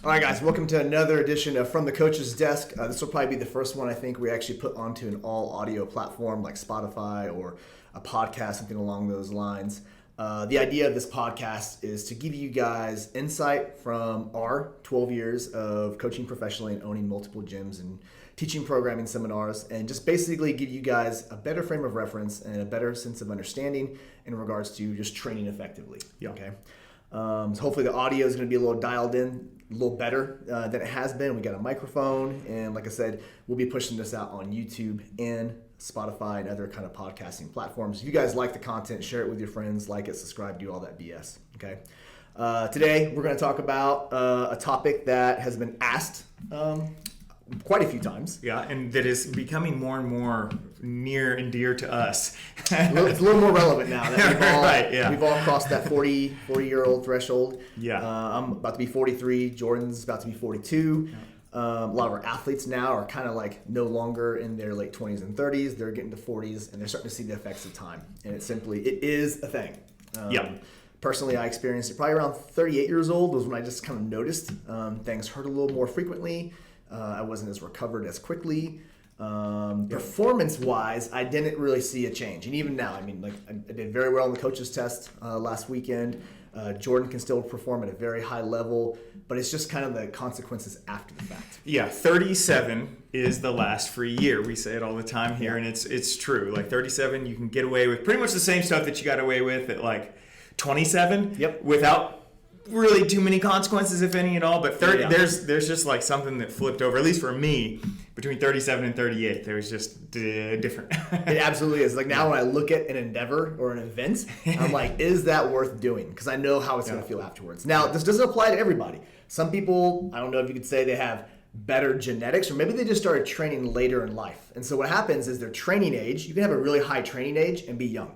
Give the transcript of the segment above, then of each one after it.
All right, guys, welcome to another edition of From the Coach's Desk. This will probably be the first one I think we actually put onto an all-audio platform like Spotify or a podcast, something along those lines. The idea of this podcast is to give you guys insight from our 12 years of coaching professionally and owning multiple gyms and teaching programming seminars, and just basically give you guys a better frame of reference and a better sense of understanding in regards to just training effectively. Yeah. Okay. So hopefully the audio is going to be a little dialed in, a little better than it has been. We got a microphone, and like I said, we'll be pushing this out on YouTube and Spotify and other kind of podcasting platforms. If you guys like the content, share it with your friends, like it, subscribe, do all that BS. Okay. Today we're going to talk about a topic that has been asked quite a few times. Yeah, and that is becoming more and more near and dear to us. It's a little more relevant now that Right, we've all crossed that 40-year-old threshold. Yeah. I'm about to be 43. Jordan's about to be 42. Yeah. A lot of our athletes now are kind of like no longer in their late 20s and 30s. They're getting to 40s, and they're starting to see the effects of time. And it is a thing. Personally, I experienced it probably around 38 years old was when I just kind of noticed things hurt a little more frequently. I wasn't as recovered as quickly. Performance-wise, I didn't really see a change. And even now, I mean, like I did very well on the coaches test last weekend. Jordan can still perform at a very high level, but it's just kind of the consequences after the fact. Yeah, 37 is the last free year. We say it all the time here, and it's true. Like 37, you can get away with pretty much the same stuff that you got away with at like 27 without really too many consequences, if any at all. But 30, there's just like something that flipped over, at least for me, between 37 and 38. There was just different. It absolutely is. Like now when I look at an endeavor or an event, I'm like, is that worth doing? Because I know how it's going to feel afterwards. Now, this doesn't apply to everybody. Some people, I don't know if you could say they have better genetics, or maybe they just started training later in life. And so what happens is their training age, you can have a really high training age and be young.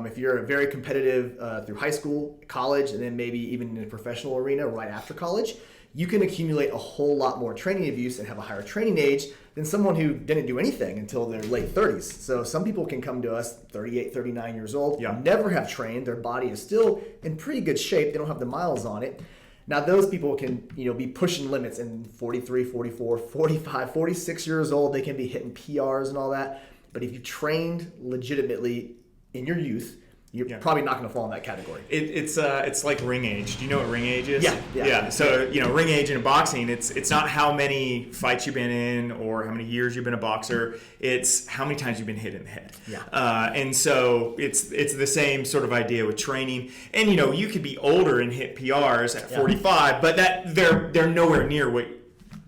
If you're very competitive through high school, college, and then maybe even in the professional arena right after college, you can accumulate a whole lot more training abuse and have a higher training age than someone who didn't do anything until their late 30s. So some people can come to us 38, 39 years old, never have trained, their body is still in pretty good shape, they don't have the miles on it. Now those people can be pushing limits in 43, 44, 45, 46 years old, they can be hitting PRs and all that. But if you trained legitimately in your youth, you're probably not going to fall in that category. It's like ring age. Do you know what ring age is? Yeah. So ring age in boxing, it's not how many fights you've been in or how many years you've been a boxer. It's how many times you've been hit in the head. And so it's the same sort of idea with training. And you could be older and hit PRs at 45, but that they're nowhere near what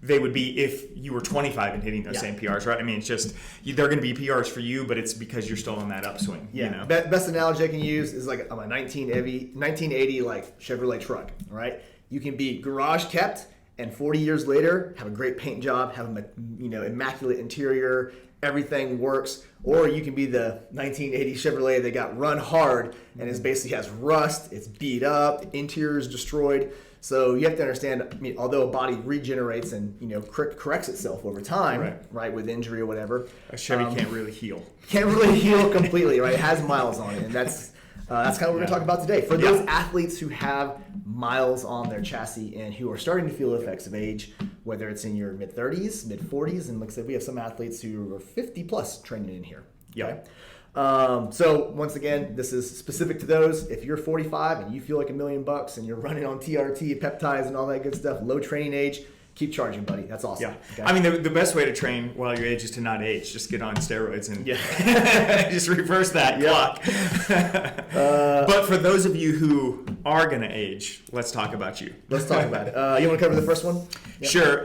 they would be if you were 25 and hitting those same PRs, right? I mean, it's just they're going to be PRs for you, but it's because you're still on that upswing. Yeah. Best analogy I can use is like a 1980 like Chevrolet truck, right? You can be garage kept and 40 years later have a great paint job, have a immaculate interior, everything works, or you can be the 1980 Chevrolet that got run hard and it basically has rust, it's beat up, the interior is destroyed. So you have to understand, although a body regenerates and corrects itself over time, right, with injury or whatever, a Chevy can't really heal. Can't really heal completely, right? It has miles on it, and that's kind of what we're going to talk about today. For those athletes who have miles on their chassis and who are starting to feel the effects of age, whether it's in your mid-30s, mid-40s, and like I said, we have some athletes who are 50-plus training in here. Okay? So once again, this is specific to those. If you're 45 and you feel like $1 million and you're running on TRT, peptides, and all that good stuff, low training age, keep charging, buddy. That's awesome. Okay? I mean, the best way to train while you age is to not age. Just get on steroids and just reverse that clock. But for those of you who are going to age, let's talk about you. Let's talk about it. You want to cover the first one? Yep. Sure.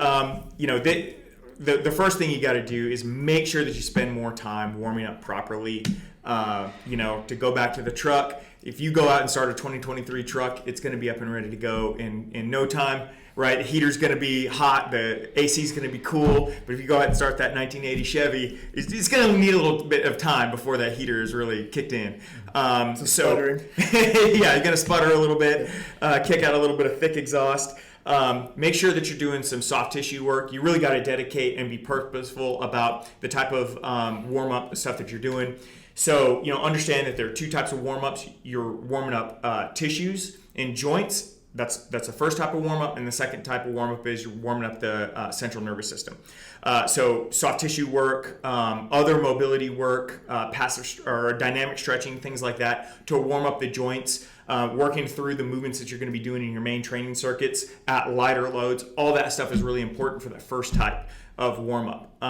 The first thing you got to do is make sure that you spend more time warming up properly. To go back to the truck, if you go out and start a 2023 truck, it's going to be up and ready to go in no time, right? The heater's going to be hot, the AC's going to be cool, but if you go out and start that 1980 Chevy, it's going to need a little bit of time before that heater is really kicked in. Sputtering. You're going to sputter a little bit, kick out a little bit of thick exhaust. Make sure that you're doing some soft tissue work. You really got to dedicate and be purposeful about the type of warm-up stuff that you're doing. So, understand that there are two types of warm-ups. You're warming up tissues and joints That's the first type of warm up, and the second type of warm up is you're warming up the central nervous system. So soft tissue work, other mobility work, passive or dynamic stretching, things like that, to warm up the joints. Working through the movements that you're going to be doing in your main training circuits at lighter loads. All that stuff is really important for that first type of warm up.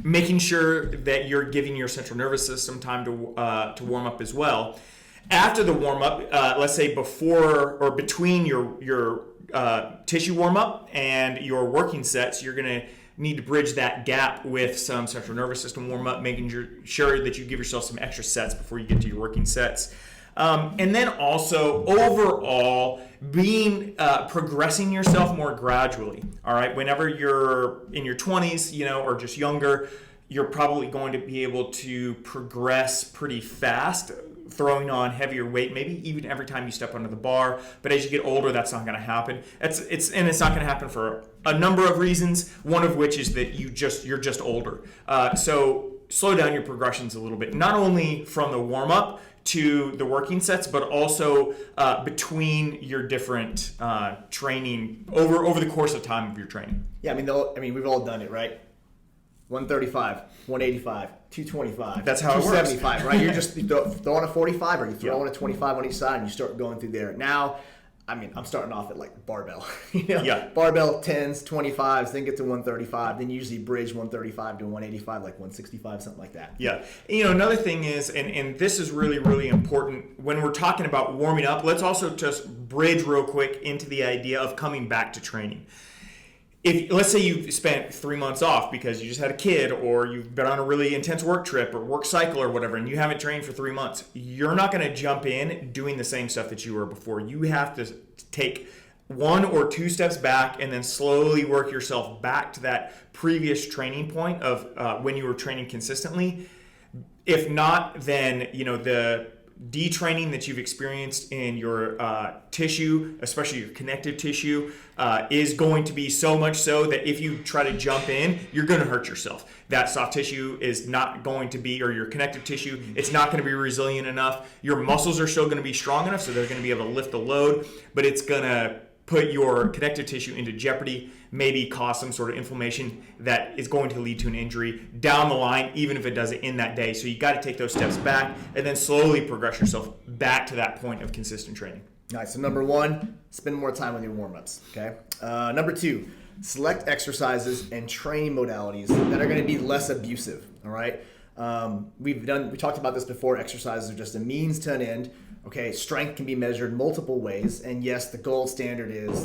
Making sure that you're giving your central nervous system time to warm up as well. After the warm up, let's say before or between your tissue warm up and your working sets, you're going to need to bridge that gap with some central nervous system warm up, making sure that you give yourself some extra sets before you get to your working sets. And then also overall progressing yourself more gradually. All right. Whenever you're in your 20s, or just younger, you're probably going to be able to progress pretty fast, throwing on heavier weight, maybe even every time you step under the bar. But as you get older, that's not going to happen. It's not going to happen for a number of reasons. One of which is that you're just older. So slow down your progressions a little bit, not only from the warm up to the working sets, but also between your different training over the course of time of your training. Yeah, we've all done it, right? 135, 185, 225. That's how it works. 275, right? You're just throwing a 45 or you throw in a 25 on each side and you start going through there. Now, I'm starting off at like barbell. Barbell 10s, 25s, then get to 135, then usually bridge 135 to 185, like 165, something like that. Yeah. Another thing is, and this is really, really important, when we're talking about warming up, let's also just bridge real quick into the idea of coming back to training. If let's say you've spent 3 months off because you just had a kid, or you've been on a really intense work trip or work cycle or whatever, and you haven't trained for 3 months, you're not going to jump in doing the same stuff that you were before. You have to take 1 or 2 steps back and then slowly work yourself back to that previous training point of when you were training consistently. If not, then the detraining that you've experienced in your tissue, especially your connective tissue, is going to be so much so that if you try to jump in, you're going to hurt yourself. That soft tissue is not going to be, or your connective tissue, it's not going to be resilient enough. Your muscles are still going to be strong enough, so they're going to be able to lift the load, but it's going to put your connective tissue into jeopardy, maybe cause some sort of inflammation that is going to lead to an injury down the line, even if it does it in that day. So you got to take those steps back and then slowly progress yourself back to that point of consistent training. All right, so number 1, spend more time with your warm-ups, okay? Number 2, select exercises and training modalities that are going to be less abusive, all right? We talked about this before. Exercises are just a means to an end. Okay, strength can be measured multiple ways, and yes, the gold standard is,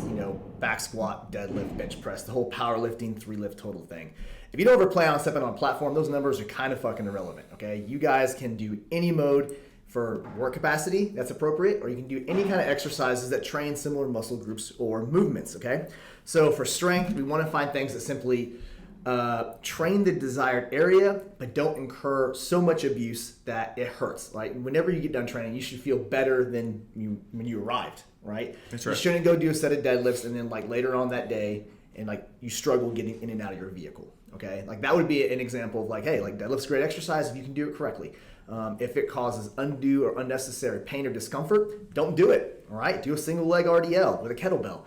back squat, deadlift, bench press, the whole powerlifting 3-lift total thing. If you don't ever plan on stepping on a platform, those numbers are kind of fucking irrelevant, okay? You guys can do any mode for work capacity that's appropriate, or you can do any kind of exercises that train similar muscle groups or movements, okay? So for strength, we want to find things that simply train the desired area, but don't incur so much abuse that it hurts. Right? Whenever you get done training, you should feel better than when you arrived. Right? That's right. You shouldn't go do a set of deadlifts and then later on that day and you struggle getting in and out of your vehicle. Okay? That would be an example of hey, deadlift's a great exercise if you can do it correctly. If it causes undue or unnecessary pain or discomfort, don't do it. All right? Do a single leg RDL with a kettlebell.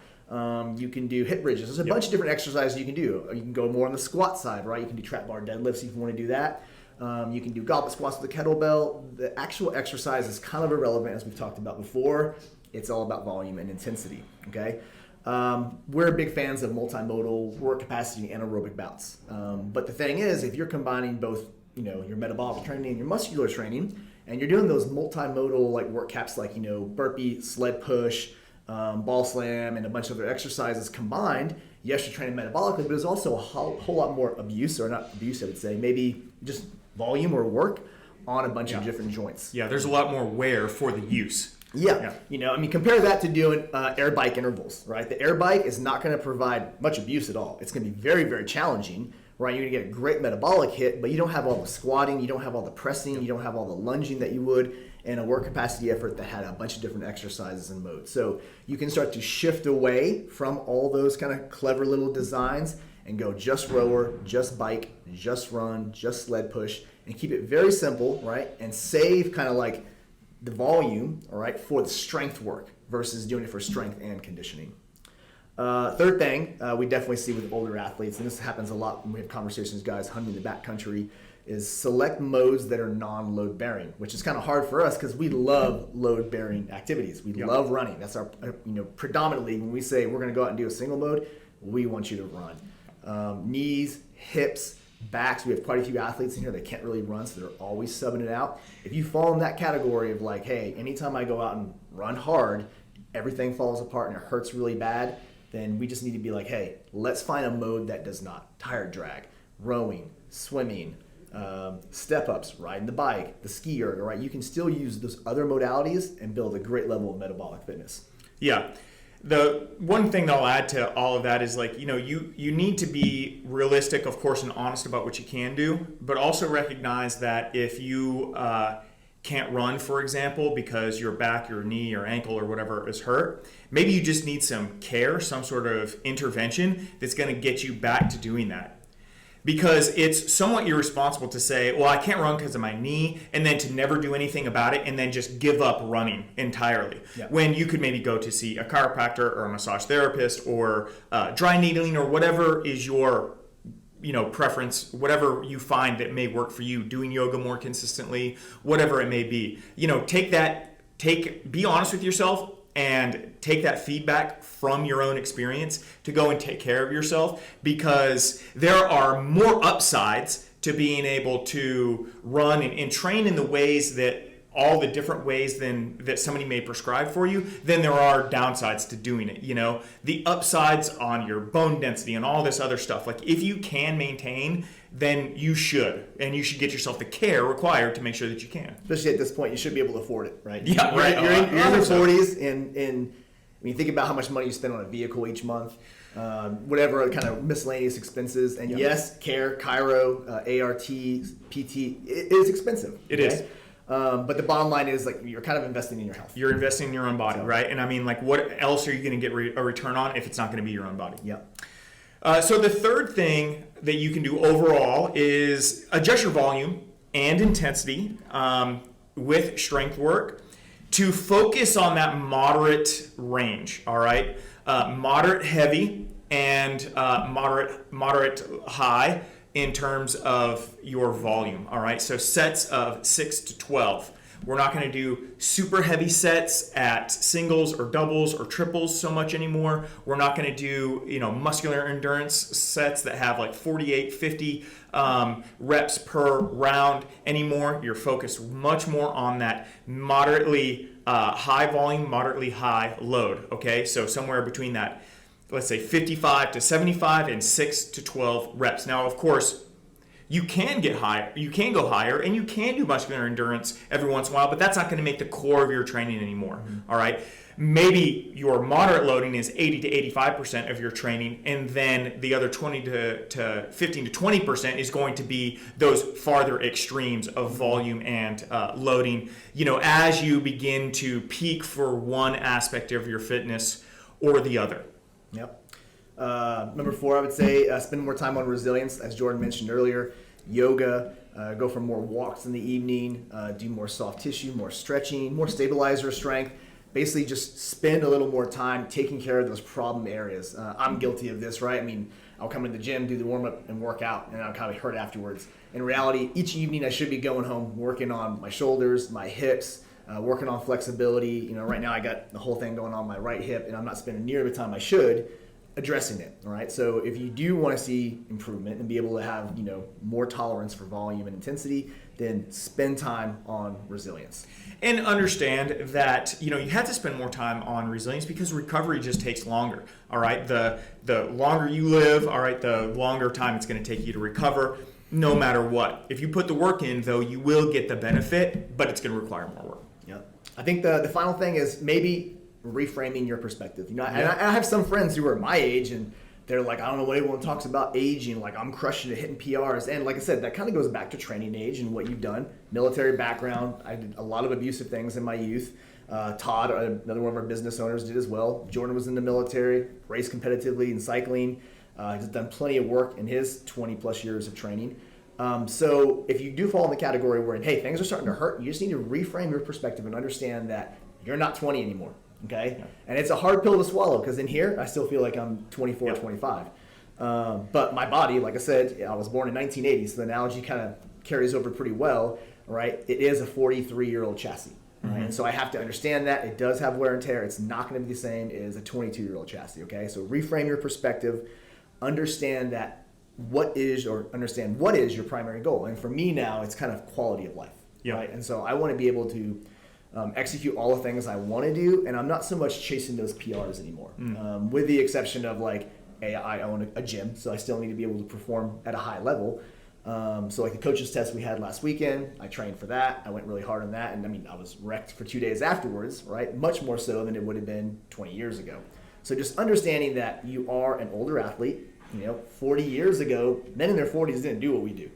You can do hip bridges. There's a bunch of different exercises you can do. You can go more on the squat side, right? You can do trap bar deadlifts if you want to do that. You can do goblet squats with a kettlebell. The actual exercise is kind of irrelevant, as we've talked about before. It's all about volume and intensity, okay? We're big fans of multimodal work capacity and aerobic bouts. But the thing is, if you're combining both, your metabolic training and your muscular training, and you're doing those multimodal work caps burpee, sled push, ball slam, and a bunch of other exercises combined, yes, you're training metabolically, but there's also a whole lot more abuse, or not abuse, I would say, maybe just volume or work on a bunch of different joints. Yeah, there's a lot more wear for the use. Yeah. Compare that to doing air bike intervals, right? The air bike is not going to provide much abuse at all. It's going to be very, very challenging, right? You're going to get a great metabolic hit, but you don't have all the squatting, you don't have all the pressing, you don't have all the lunging that you would in a work capacity effort that had a bunch of different exercises and modes. So you can start to shift away from all those kind of clever little designs and go just rower, just bike, just run, just sled push, and keep it very simple, right? And save kind of the volume, all right, for the strength work, versus doing it for strength and conditioning. Third thing we definitely see with older athletes, and this happens a lot when we have conversations with guys hunting the backcountry, is select modes that are non-load bearing, which is kind of hard for us because we love load bearing activities. We love running. That's our, predominantly when we say we're going to go out and do a single mode, we want you to run. Knees, hips, backs. We have quite a few athletes in here that can't really run, so they're always subbing it out. If you fall in that category of like, hey, anytime I go out and run hard, everything falls apart and it hurts really bad, then we just need to be like, hey, let's find a mode that does not. Tire drag, rowing, swimming, step-ups, riding the bike, the ski erg, right? You can still use those other modalities and build a great level of metabolic fitness. Yeah. The one thing that I'll add to all of that is like, you need to be realistic, of course, and honest about what you can do, but also recognize that if you can't run, for example, because your back, your knee, your ankle, or whatever is hurt, maybe you just need some care, some sort of intervention that's going to get you back to doing that. Because it's somewhat irresponsible to say, well, I can't run because of my knee, and then to never do anything about it and then just give up running entirely. Yeah. When you could maybe go to see a chiropractor or a massage therapist or dry needling or whatever is your preference, whatever you find that may work for you, doing yoga more consistently, whatever it may be. Be honest with yourself and take that feedback from your own experience to go and take care of yourself, because there are more upsides to being able to run and train in the ways that all the different ways that somebody may prescribe for you, then there are downsides to doing it. The upsides on your bone density and all this other stuff. Like if you can maintain, then you should, and you should get yourself the care required to make sure that you can. Especially at this point, you should be able to afford it, right? Yeah, right. You're in your 40s, and when you think about how much money you spend on a vehicle each month, whatever kind of miscellaneous expenses, and yes, care, chiro, ART, PT, it is expensive. It is. But the bottom line is like you're kind of investing in your health. You're investing in your own body, right? And I mean, like, what else are you going to get a return on if it's not going to be your own body? Yeah. So the third thing that you can do overall is adjust your volume and intensity with strength work to focus on that moderate range. All right, moderate heavy and moderate high in terms of your volume. All right, so sets of 6 to 12. We're not going to do super heavy sets at singles or doubles or triples so much anymore. We're not going to do, muscular endurance sets that have like 48, 50 reps per round anymore. You're focused much more on that moderately high volume, moderately high load. Okay, so somewhere between that, let's say 55 to 75 and 6 to 12 reps. Now, of course, you can get higher, you can go higher, and you can do muscular endurance every once in a while, but that's not going to make the core of your training anymore. Mm-hmm. All right. Maybe your moderate loading is 80 to 85% of your training, and then the other 20 to 15 to 20% is going to be those farther extremes of volume and loading, as you begin to peak for one aspect of your fitness or the other. Yep. Number 4, I would say spend more time on resilience, as Jordan mentioned earlier. Yoga, go for more walks in the evening, do more soft tissue, more stretching, more stabilizer strength. Basically just spend a little more time taking care of those problem areas. I'm guilty of this, right? I mean, I'll come to the gym, do the warm-up, and work out, and I'll kind of hurt afterwards. In reality, each evening I should be going home working on my shoulders, my hips, working on flexibility. Right now I got the whole thing going on my right hip, and I'm not spending near the time I should addressing it. All right. So if you do want to see improvement and be able to have, more tolerance for volume and intensity, then spend time on resilience. And understand that, you have to spend more time on resilience because recovery just takes longer. All right. The longer you live, all right, the longer time it's going to take you to recover, no matter what. If you put the work in, though, you will get the benefit, but it's going to require more work. Yep. I think the final thing is maybe reframing your perspective. And I have some friends who are my age and they're like, I don't know what everyone talks about aging, like I'm crushing it, hitting PRs. And like I said, that kind of goes back to training age and what you've done. Military background, I did a lot of abusive things in my youth. Todd, another one of our business owners, did as well. Jordan was in the military, raced competitively in cycling. He's done plenty of work in his 20 plus years of training. So if you do fall in the category where, hey, things are starting to hurt, you just need to reframe your perspective and understand that you're not 20 anymore. Okay, and it's a hard pill to swallow because in here I still feel like I'm 24, 25. But my body, like I said, I was born in 1980, so the analogy kind of carries over pretty well, right? It is a 43-year-old chassis, right? And so I have to understand that it does have wear and tear. It's not going to be the same as a 22-year-old chassis, okay? So reframe your perspective, understand what is your primary goal. And for me now, it's kind of quality of life, right? And so I want to be able to execute all the things I want to do, and I'm not so much chasing those PRs anymore, with the exception of like, I own a gym, so I still need to be able to perform at a high level. So like the coaches test we had last weekend, I trained for that. I went really hard on that, and I mean I was wrecked for 2 days afterwards, right? Much more so than it would have been 20 years ago. So just understanding that you are an older athlete. 40 years ago, men in their 40s didn't do what we do.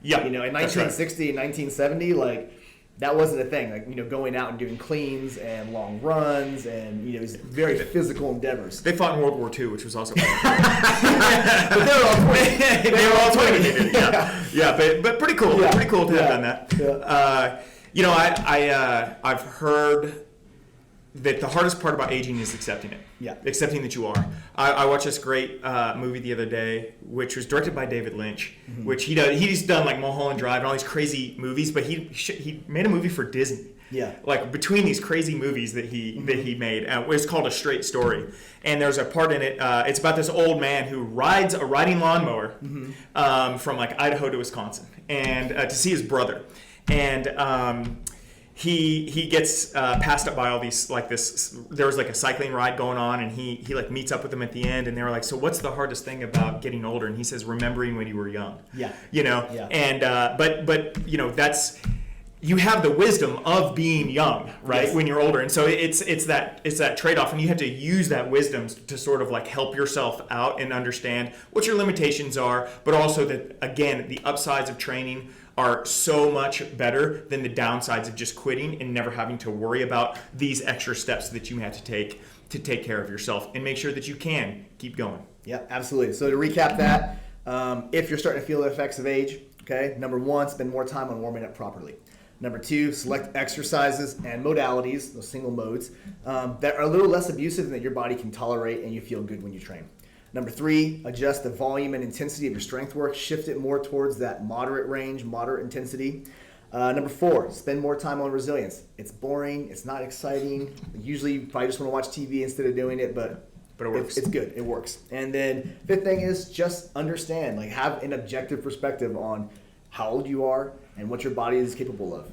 Yeah, in 1960 and 1970, like that wasn't a thing. Like going out and doing cleans and long runs and these very physical endeavors. They fought in World War II, which was also. But they were all 20. They were all 20. Yeah, but pretty cool. Yeah. Pretty cool to have done that. Yeah. I've heard that the hardest part about aging is accepting it. Yeah. Accepting that you are. I watched this great movie the other day, which was directed by David Lynch, which he's done like Mulholland Drive and all these crazy movies, but he made a movie for Disney. Yeah. Like between these crazy movies that he made, it's called A Straight Story, and there's a part in it. It's about this old man who rides a riding lawnmower from like Idaho to Wisconsin, and to see his brother, and he gets passed up by all these there was like a cycling ride going on, and he like meets up with them at the end, and they were like, so what's the hardest thing about getting older? And he says, remembering when you were young. Yeah. And but that's, you have the wisdom of being young, right? Yes. When you're older. And so it's that trade-off, and you have to use that wisdom to sort of like help yourself out and understand what your limitations are, but also that, again, the upsides of training are so much better than the downsides of just quitting and never having to worry about these extra steps that you have to take care of yourself and make sure that you can keep going. Yeah, absolutely. So to recap that, if you're starting to feel the effects of age, okay, number 1, spend more time on warming up properly. Number 2, select exercises and modalities, those single modes, that are a little less abusive and that your body can tolerate and you feel good when you train. Number 3, adjust the volume and intensity of your strength work. Shift it more towards that moderate range, moderate intensity. Number 4, spend more time on resilience. It's boring. It's not exciting. Usually you probably just want to watch TV instead of doing it, but it works. It's good. It works. And then 5th thing is just understand, like have an objective perspective on how old you are and what your body is capable of.